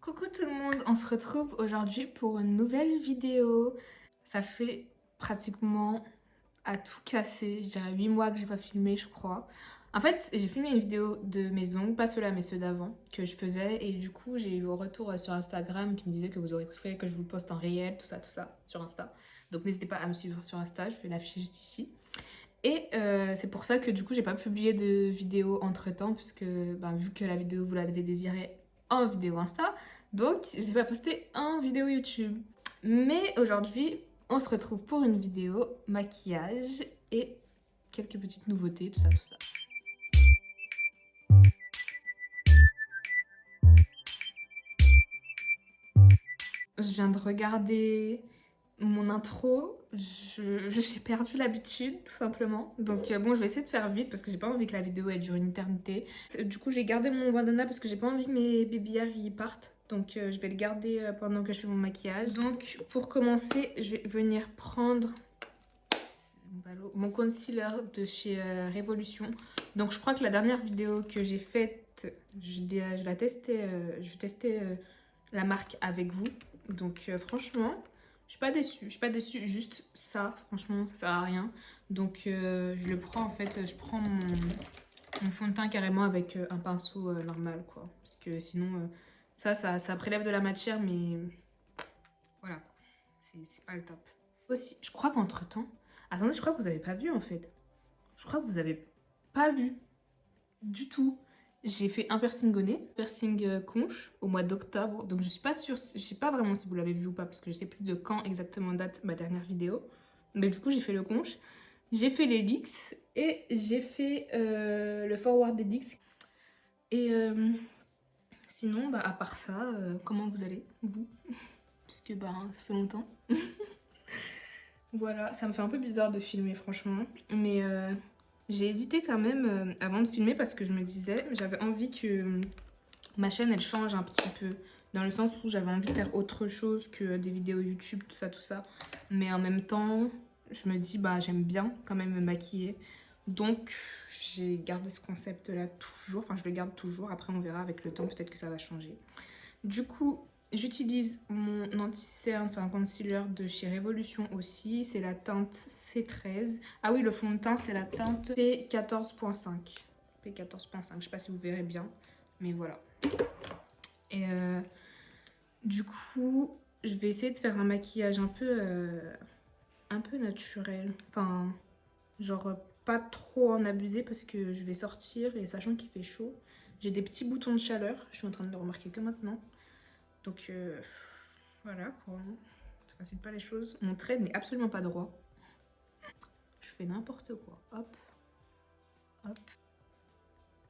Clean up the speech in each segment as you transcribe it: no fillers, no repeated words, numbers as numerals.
Coucou tout le monde, on se retrouve aujourd'hui pour une nouvelle vidéo. Ça fait pratiquement à tout casser, je dirais 8 mois que j'ai pas filmé je crois. En fait, j'ai filmé une vidéo de mes ongles, pas ceux-là mais ceux d'avant, que je faisais. Et du coup, j'ai eu vos retours sur Instagram qui me disaient que vous auriez préféré que je vous le poste en réel, tout ça, sur Insta. Donc n'hésitez pas à me suivre sur Insta, je vais l'afficher juste ici. Et c'est pour ça que du coup, j'ai pas publié de vidéo entre-temps, puisque vu que la vidéo, vous l'avez désirée en vidéo Insta, donc j'ai pas posté en vidéo YouTube. Mais aujourd'hui, on se retrouve pour une vidéo maquillage et quelques petites nouveautés, tout ça. Je viens de regarder mon intro, j'ai perdu l'habitude tout simplement. Donc bon, je vais essayer de faire vite parce que j'ai pas envie que la vidéo elle dure une éternité. Du coup, j'ai gardé mon bandana parce que j'ai pas envie que mes baby hairs y partent. Donc je vais le garder pendant que je fais mon maquillage. Donc pour commencer, je vais venir prendre mon concealer de chez Révolution. Donc je crois que la dernière vidéo que j'ai faite, je la testais, je testais la marque avec vous. Donc franchement, je suis pas déçue, juste ça, franchement, ça sert à rien. Donc je le prends en fait, je prends mon fond de teint carrément avec un pinceau normal quoi. Parce que sinon, ça prélève de la matière, mais voilà quoi, c'est pas le top. Aussi, je crois qu'entre temps, attendez, je crois que vous avez pas vu en fait. Je crois que vous avez pas vu du tout. J'ai fait un piercing au nez, piercing conche, au mois d'octobre. Donc je suis pas sûre, je sais pas vraiment si vous l'avez vu ou pas, parce que je sais plus de quand exactement date ma dernière vidéo. Mais du coup, j'ai fait le conche, j'ai fait l'hélix et j'ai fait le forward d'hélix. Et sinon, à part ça, comment vous allez, vous? Puisque ça fait longtemps. Voilà, ça me fait un peu bizarre de filmer, franchement. Mais j'ai hésité quand même avant de filmer parce que je me disais, j'avais envie que ma chaîne elle change un petit peu. Dans le sens où j'avais envie de faire autre chose que des vidéos YouTube, tout ça. Mais en même temps, je me dis, j'aime bien quand même me maquiller. Donc j'ai gardé ce concept-là toujours. Enfin, je le garde toujours. Après, on verra avec le temps, peut-être que ça va changer. Du coup, j'utilise mon anti-cerne, enfin concealer de chez Révolution aussi. C'est la teinte C13. Ah oui, le fond de teint, c'est la teinte P14.5. P14.5, je sais pas si vous verrez bien, mais voilà. Et du coup, je vais essayer de faire un maquillage un peu naturel. Enfin, genre pas trop en abuser parce que je vais sortir et sachant qu'il fait chaud, j'ai des petits boutons de chaleur. Je suis en train de le remarquer que maintenant. Donc voilà quoi, ça facilite pas les choses. Mon trait n'est absolument pas droit. Je fais n'importe quoi. Hop, hop.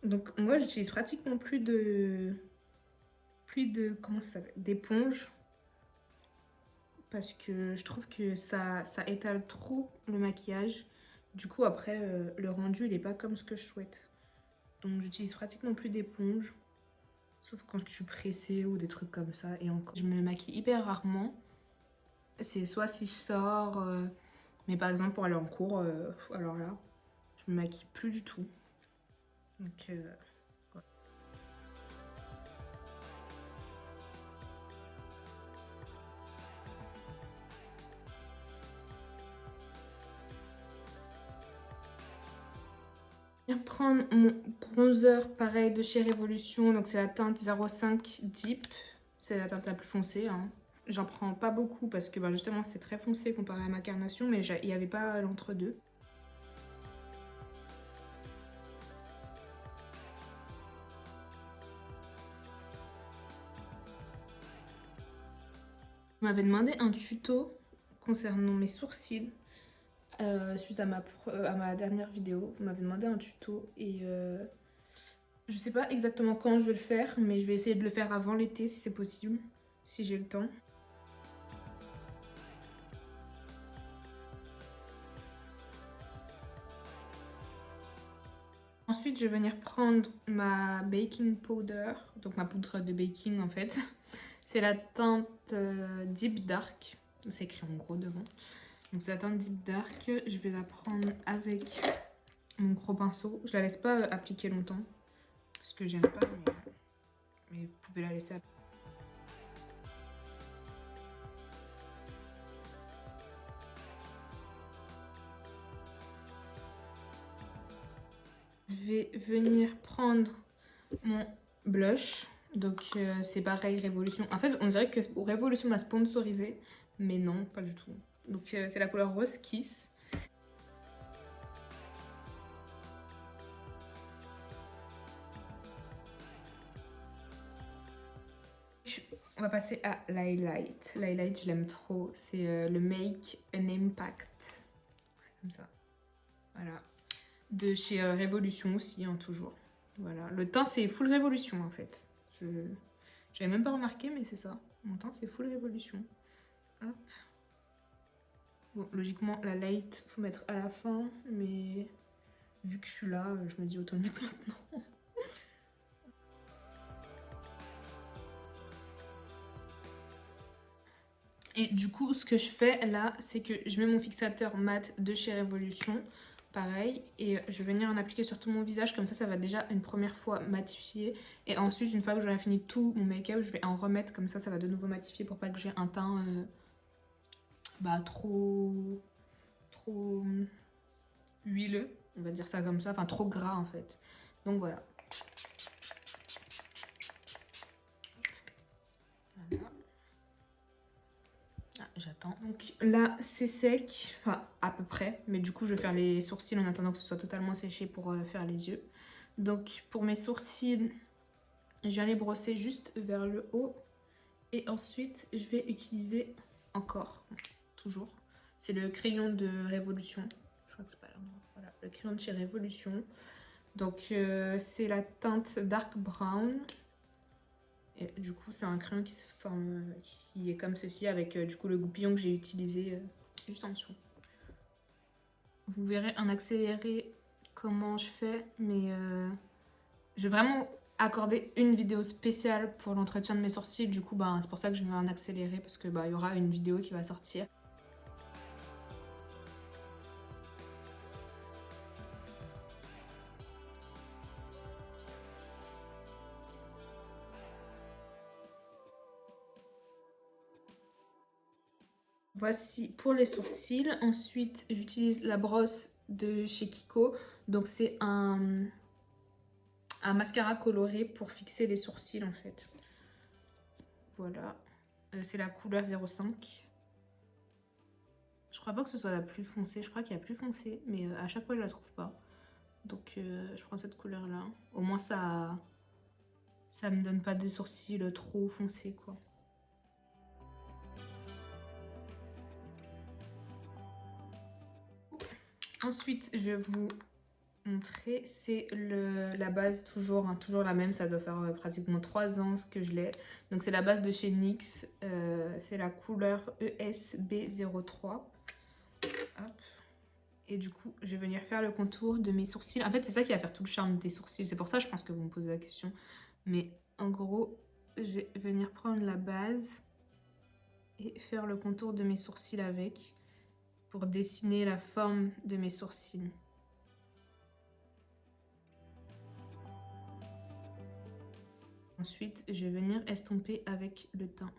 Donc moi j'utilise pratiquement plus de comment ça s'appelle, d'éponge parce que je trouve que ça étale trop le maquillage. Du coup après le rendu il est pas comme ce que je souhaite. Donc j'utilise pratiquement plus d'éponge. Sauf quand je suis pressée ou des trucs comme ça. Et encore, je me maquille hyper rarement. C'est soit si je sors, mais par exemple pour aller en cours, alors là, je me maquille plus du tout. Donc voilà. Je vais prendre mon bronzer pareil de chez Révolution. Donc c'est la teinte 05 Deep. C'est la teinte la plus foncée, hein. J'en prends pas beaucoup parce que justement c'est très foncé comparé à ma carnation, mais il n'y avait pas l'entre-deux. On m'avait demandé un tuto concernant mes sourcils suite à ma dernière vidéo. Vous m'avez demandé un tuto et je sais pas exactement quand je vais le faire, mais je vais essayer de le faire avant l'été si c'est possible, si j'ai le temps. Ensuite, je vais venir prendre ma baking powder, donc ma poudre de baking en fait. C'est la teinte Deep Dark, c'est écrit en gros devant. Donc c'est la teinte Deep Dark, je vais la prendre avec mon gros pinceau. Je la laisse pas appliquer longtemps, parce que j'aime pas, mais vous pouvez la laisser appliquer. vais venir prendre mon blush. Donc c'est pareil, Révolution. En fait, on dirait que Révolution m'a sponsorisé, mais non, pas du tout. Donc c'est la couleur Rose Kiss. On va passer à l'highlight. L'highlight, je l'aime trop. C'est le Make an Impact. C'est comme ça. Voilà. De chez Révolution aussi, hein, toujours. Voilà. Le teint, c'est full Révolution, en fait. J'avais même pas remarqué, mais c'est ça. Mon teint, c'est full Révolution. Hop. Bon, logiquement, la light, faut mettre à la fin, mais vu que je suis là, je me dis autant le mettre maintenant. Et du coup, ce que je fais là, c'est que je mets mon fixateur mat de chez Révolution, pareil, et je vais venir en appliquer sur tout mon visage, comme ça va déjà une première fois matifier. Et ensuite, une fois que j'aurai fini tout mon make-up, je vais en remettre, comme ça va de nouveau matifier pour pas que j'ai un teint trop huileux, on va dire ça comme ça, enfin trop gras en fait. Donc voilà. Voilà. Ah, j'attends. Donc là c'est sec, enfin à peu près, mais du coup je vais faire les sourcils en attendant que ce soit totalement séché pour faire les yeux. Donc pour mes sourcils, je viens les brosser juste vers le haut et ensuite je vais utiliser encore, toujours, c'est le crayon de Révolution. Je crois que c'est pas là. Voilà, le crayon de chez Révolution. Donc c'est la teinte Dark Brown. Et du coup c'est un crayon qui se forme, qui est comme ceci avec du coup le goupillon que j'ai utilisé juste en dessous. Vous verrez en accéléré comment je fais, mais je vais vraiment accorder une vidéo spéciale pour l'entretien de mes sourcils. Du coup c'est pour ça que je vais en accélérer parce que il y aura une vidéo qui va sortir. Voici pour les sourcils. Ensuite, j'utilise la brosse de chez Kiko. Donc, c'est un mascara coloré pour fixer les sourcils, en fait. Voilà. C'est la couleur 05. Je crois pas que ce soit la plus foncée. Je crois qu'il y a plus foncée, mais à chaque fois, je la trouve pas. Donc, je prends cette couleur-là. Au moins, ça me donne pas des sourcils trop foncés, quoi. Ensuite, je vais vous montrer, c'est la base toujours, hein, toujours la même, ça doit faire pratiquement 3 ans que je l'ai. Donc c'est la base de chez NYX, c'est la couleur ESB03. Hop. Et du coup, je vais venir faire le contour de mes sourcils. En fait, c'est ça qui va faire tout le charme des sourcils. C'est pour ça, je pense que vous me posez la question. Mais en gros, je vais venir prendre la base et faire le contour de mes sourcils avec, pour dessiner la forme de mes sourcils. Ensuite, je vais venir estomper avec le teint.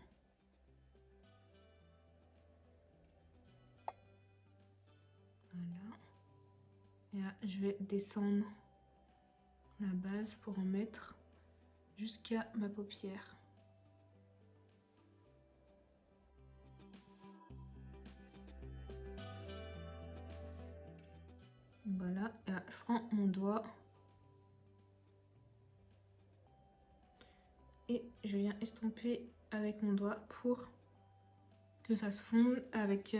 Voilà. Et là, je vais descendre la base pour en mettre jusqu'à ma paupière. Voilà, et là, je prends mon doigt et je viens estomper avec mon doigt pour que ça se fonde avec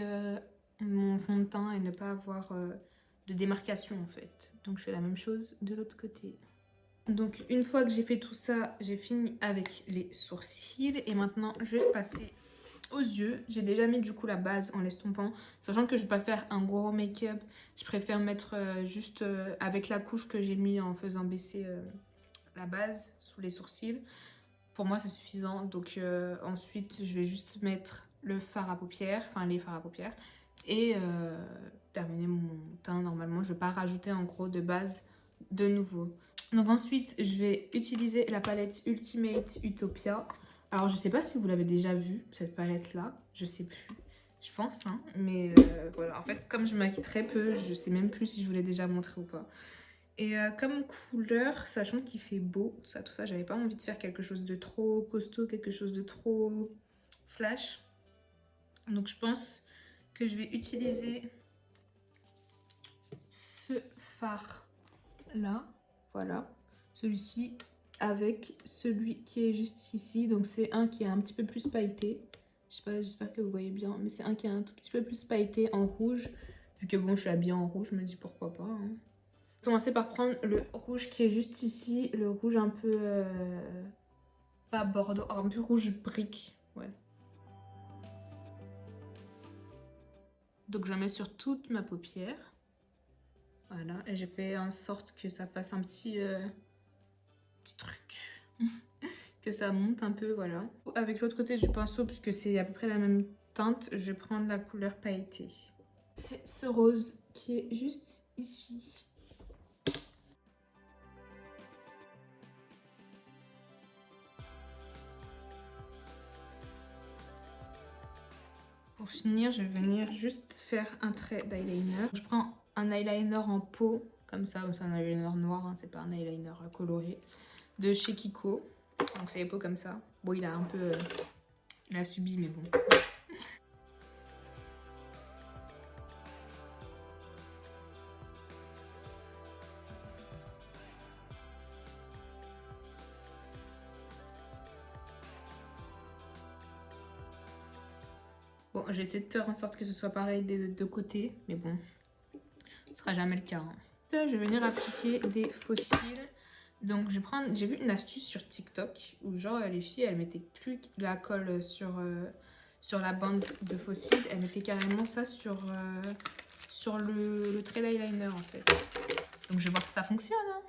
mon fond de teint et ne pas avoir de démarcation en fait. Donc je fais la même chose de l'autre côté. Donc une fois que j'ai fait tout ça, j'ai fini avec les sourcils et maintenant je vais passer aux yeux. J'ai déjà mis du coup la base en l'estompant, sachant que je vais pas faire un gros make-up. Je préfère mettre juste avec la couche que j'ai mis en faisant baisser la base sous les sourcils. Pour moi c'est suffisant. Donc ensuite je vais juste mettre le fard à paupières, enfin les fards à paupières et terminer mon teint normalement. Je vais pas rajouter en gros de base de nouveau. Donc ensuite, je vais utiliser la palette Ultimate Utopia. Alors, je sais pas si vous l'avez déjà vue, cette palette-là. Je sais plus. Je pense, hein. Mais voilà. En fait, comme je maquille très peu, je sais même plus si je vous l'ai déjà montré ou pas. Et comme couleur, sachant qu'il fait beau, ça, tout ça, j'avais pas envie de faire quelque chose de trop costaud, quelque chose de trop flash. Donc je pense que je vais utiliser ce fard là, voilà, celui-ci avec celui qui est juste ici. Donc c'est un qui est un petit peu plus pailleté. Je sais pas, j'espère que vous voyez bien, mais c'est un qui est un tout petit peu plus pailleté en rouge. Vu que bon, je suis habillée en rouge, je me dis pourquoi pas. Hein. Je vais commencer par prendre le rouge qui est juste ici, le rouge un peu pas bordeaux, un peu rouge brique, ouais. Donc je la mets sur toute ma paupière. Voilà, et j'ai fait en sorte que ça fasse un petit truc. Que ça monte un peu, voilà. Avec l'autre côté du pinceau, puisque c'est à peu près la même teinte, je vais prendre la couleur pailletée. C'est ce rose qui est juste ici. Pour finir, je vais venir juste faire un trait d'eyeliner. Je prends un eyeliner en peau, comme ça, c'est un eyeliner noir, hein, c'est pas un eyeliner coloré, de chez Kiko. Donc c'est les peaux comme ça. Bon, il a un peu... il a subi, mais bon. Bon, j'ai essayé de faire en sorte que ce soit pareil des deux côtés, mais bon, ce sera jamais le cas. Hein. Je vais venir appliquer des faux cils. Donc, j'ai vu une astuce sur TikTok où, genre, les filles, elles mettaient plus la colle sur la bande de faux cils, elles mettaient carrément ça sur le trait d'eyeliner, en fait. Donc, je vais voir si ça fonctionne. Hein.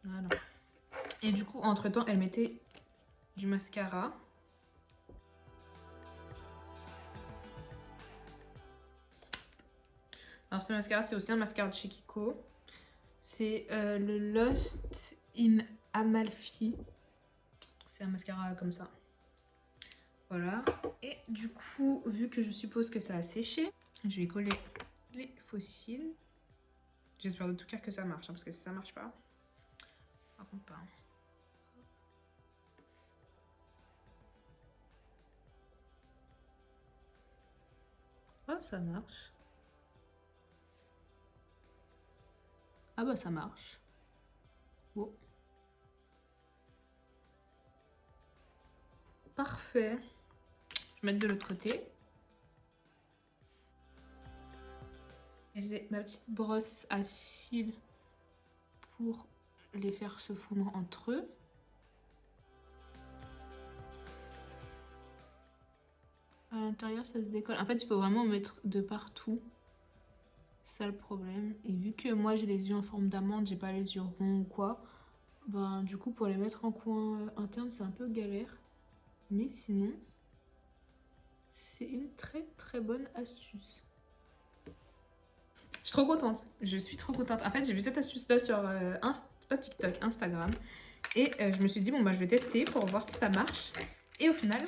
Voilà. Et du coup, entre-temps, elle mettait du mascara. Alors ce mascara, c'est aussi un mascara de chez Kiko. C'est le Lost in Amalfi. C'est un mascara comme ça. Voilà. Et du coup, vu que je suppose que ça a séché, je vais coller les faux cils. J'espère de tout cœur que ça marche, hein, parce que si ça marche pas, par contre pas. Oh, ça marche. Ah bah ça marche. Bon. Parfait. Je vais mettre de l'autre côté. J'ai ma petite brosse à cils pour les faire se fondre entre eux. À l'intérieur, ça se décolle. En fait, il faut vraiment mettre de partout. C'est ça le problème. Et vu que moi, j'ai les yeux en forme d'amande, j'ai pas les yeux ronds ou quoi, ben du coup, pour les mettre en coin interne, c'est un peu galère. Mais sinon, c'est une très très bonne astuce. Je suis trop contente. Je suis trop contente. En fait, j'ai vu cette astuce-là sur pas TikTok, Instagram. Et je me suis dit, bon, bah, je vais tester pour voir si ça marche. Et au final,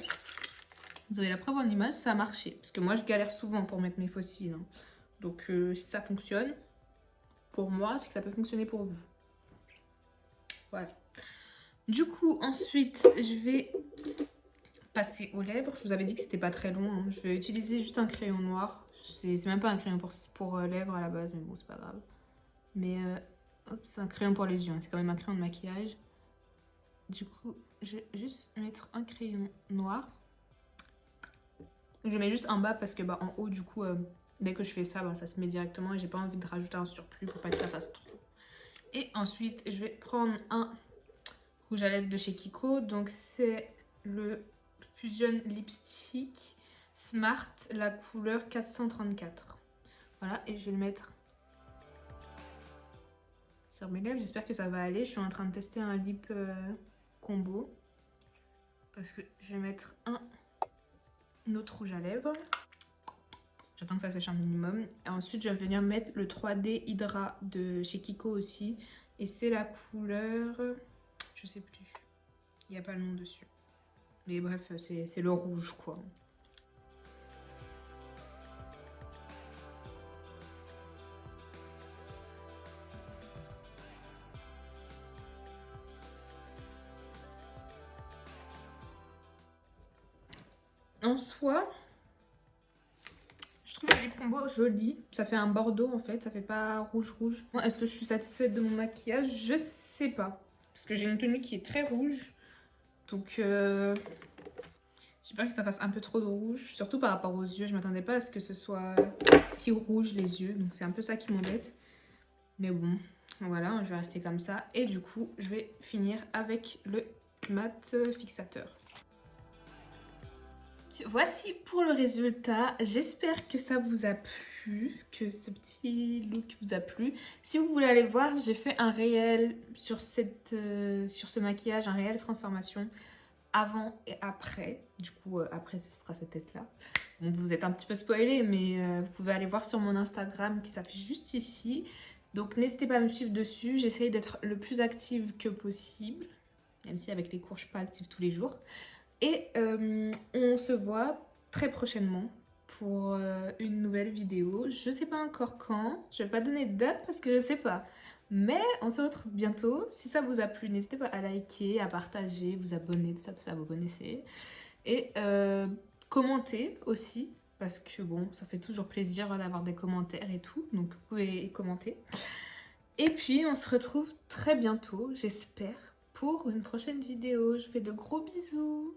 vous avez la preuve en image, ça a marché. Parce que moi, je galère souvent pour mettre mes faux cils. Hein. Donc, si ça fonctionne, pour moi, c'est que ça peut fonctionner pour vous. Voilà. Du coup, ensuite, je vais passer aux lèvres. Je vous avais dit que c'était pas très long. Hein. Je vais utiliser juste un crayon noir. C'est même pas un crayon pour lèvres à la base, mais bon, c'est pas grave. Mais c'est un crayon pour les yeux. Hein. C'est quand même un crayon de maquillage. Du coup, je vais juste mettre un crayon noir. Je mets juste en bas parce que bah, en haut, du coup, dès que je fais ça, bah, ça se met directement et j'ai pas envie de rajouter un surplus pour pas que ça fasse trop. Et ensuite, je vais prendre un rouge à lèvres de chez Kiko. Donc, c'est le Fusion Lipstick Smart, la couleur 434. Voilà, et je vais le mettre sur mes lèvres. J'espère que ça va aller. Je suis en train de tester un lip combo. Parce que je vais mettre un autre rouge à lèvres. J'attends que ça sèche un minimum. Et ensuite, je vais venir mettre le 3D Hydra de chez Kiko aussi. Et c'est la couleur... Je sais plus. Il n'y a pas le nom dessus. Mais bref, c'est le rouge, quoi. en soi, je trouve le lip combo joli. Ça fait un bordeaux en fait, ça fait pas rouge-rouge. Est-ce que je suis satisfaite de mon maquillage? Je sais pas. Parce que j'ai une tenue qui est très rouge. Donc j'ai peur que ça fasse un peu trop de rouge. Surtout par rapport aux yeux. Je m'attendais pas à ce que ce soit si rouge les yeux. Donc c'est un peu ça qui m'embête. Mais bon, voilà, je vais rester comme ça. Et du coup, je vais finir avec le mat fixateur. Voici pour le résultat. J'espère que ça vous a plu, que ce petit look vous a plu. Si vous voulez aller voir, j'ai fait un réel sur ce maquillage, un réel transformation avant et après. Du coup, après, ce sera cette tête-là. Bon, vous êtes un petit peu spoilé, mais vous pouvez aller voir sur mon Instagram qui s'affiche juste ici. Donc, n'hésitez pas à me suivre dessus. J'essaye d'être le plus active que possible, même si avec les cours, je ne suis pas active tous les jours. Et on se voit très prochainement pour une nouvelle vidéo. Je sais pas encore quand, je vais pas donner de date parce que je sais pas. Mais on se retrouve bientôt. Si ça vous a plu, n'hésitez pas à liker, à partager, vous abonner, tout ça vous connaissez. Et commenter aussi, parce que bon, ça fait toujours plaisir d'avoir des commentaires et tout. Donc vous pouvez commenter. Et puis on se retrouve très bientôt, j'espère, pour une prochaine vidéo. Je vous fais de gros bisous.